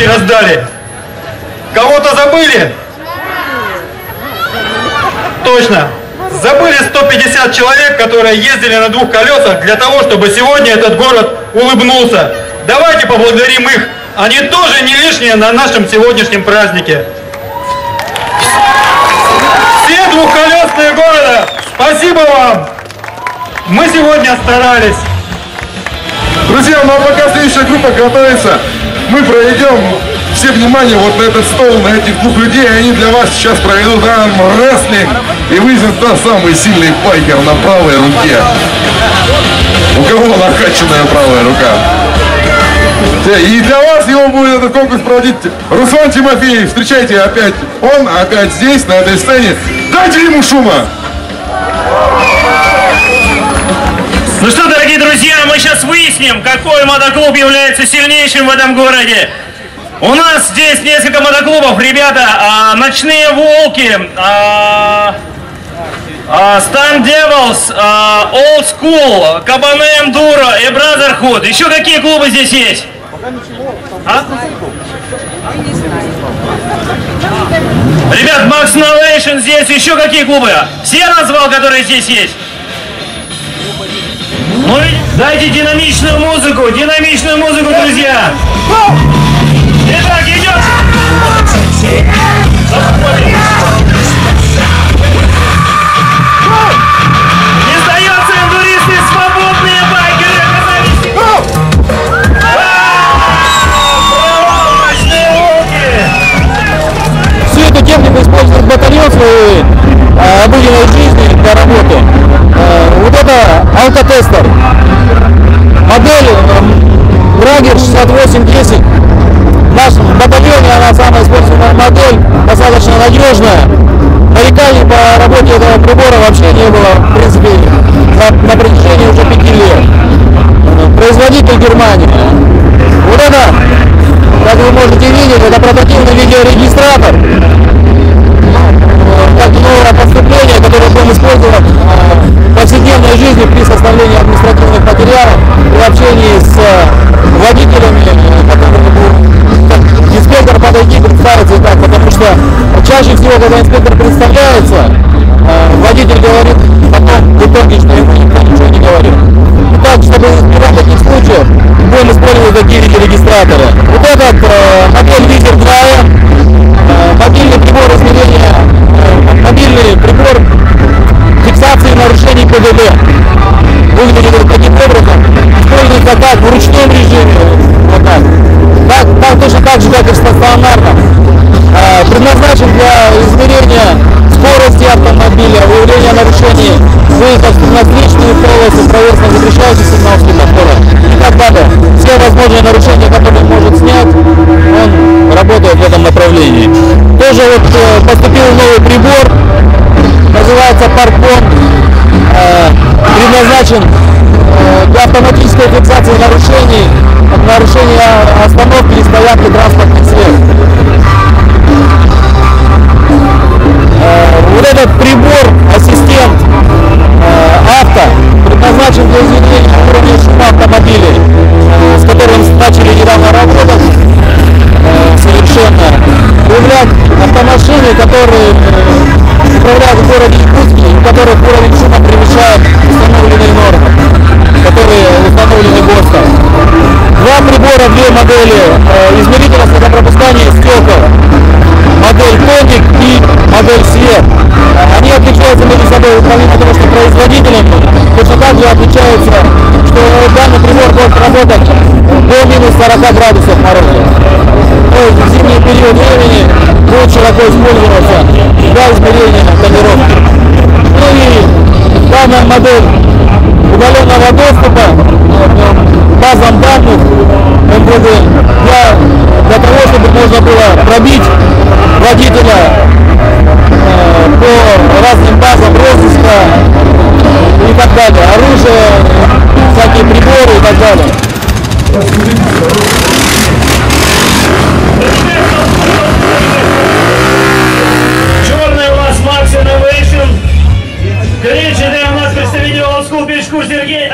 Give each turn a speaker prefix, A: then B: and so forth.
A: подарки раздали. Кого-то забыли? Точно. Забыли 150 человек, которые ездили на двух колесах для того, чтобы сегодня этот город улыбнулся. Давайте поблагодарим их. Они тоже не лишние на нашем сегодняшнем празднике. Все двухколесные города, спасибо вам. Мы сегодня старались.
B: Друзья, ну а пока следующая группа готовится, мы проведем все внимание вот на этот стол, на этих двух людей. Они для вас сейчас проведут армрестлинг и выяснят, кто самый сильный байкер на правой руке. У кого накачанная правая рука? И для вас его будет этот конкурс проводить Руслан Тимофеев. Встречайте опять он, опять здесь, на этой сцене. Дайте ему шума!
C: Ну что, дорогие друзья, мы сейчас выясним, какой мотоклуб является сильнейшим в этом городе. У нас здесь несколько мотоклубов, ребята, Ночные Волки, Stunt Devils, Old School, Кабане Эндуро и Brotherhood. Еще какие клубы здесь есть? Ребят, Max Innovation здесь, еще какие клубы? Все назвал, которые здесь есть? Ну, дайте динамичную музыку, друзья! Итак, идет! Не сдается, эндуристы, свободные байкеры!
D: Всю эту технику использует батальон в своей обыденной жизни для работы. Вот это алкотестер. Модель Драгер 6810. В нашем батальоне она самая используемая модель, достаточно надежная. Нареканий по работе этого прибора вообще не было, в принципе, на протяжении уже 5 лет. Производитель Германия. Вот это, как вы можете видеть, это портативный видеорегистратор. Как новое поступление, которое будем использовать в повседневной жизни при составлении административных материалов, при общении с водителями, которые будут инспектор подойти, представиться и так, потому что чаще всего, когда инспектор представляется, водитель говорит потом в итоге, что ему никто ничего не говорит. Итак, чтобы избежать таких случаев, будем использовать такие видеорегистраторы. Вот этот модель Визер Драйв, мобильный прибор измерения, мобильный прибор фиксации нарушений ПДД. Выглядит таким образом, используется как в ручном режиме, вот так, точно так же, как и в стационарном. Предназначен для измерения скорости автомобиля, выявления нарушений, выездов на встречную полосу, проезд на запрещающий сигнал светофора и так далее. Все возможные нарушения, которые может снять, он работает в этом направлении. Тоже вот поступил новый прибор, называется Паркон, предназначен для автоматической фиксации нарушений, нарушения остановки и стоянки транспортных средств. Вот этот прибор, ассистент авто, предназначен для измерения уровня шума автомобилей, с которым начали недавно работать совершенно. Выявлять автомашины, которые управляют в городе Якутске, у которых уровень шума превышает установленные нормы, которые установлены ГОСТом. Два прибора, две модели измерителя светопропускания стекол. Модель Коник и модель Свет. Они отличаются между собой, помимо того, что производителями, точно так же отличаются, что данный прибор может работать до минус 40 градусов мороза. То есть в зимний период времени будет широко использоваться для измерения тонировки. Ну и данная модель удаленного доступа к базам данных МВД для того, чтобы можно было пробить водителя по разным базам розыска и так далее, оружие, всякие приборы и так далее.
C: Черный у нас Max Innovation. Горячий у нас представитель Old School Пешку Сергей.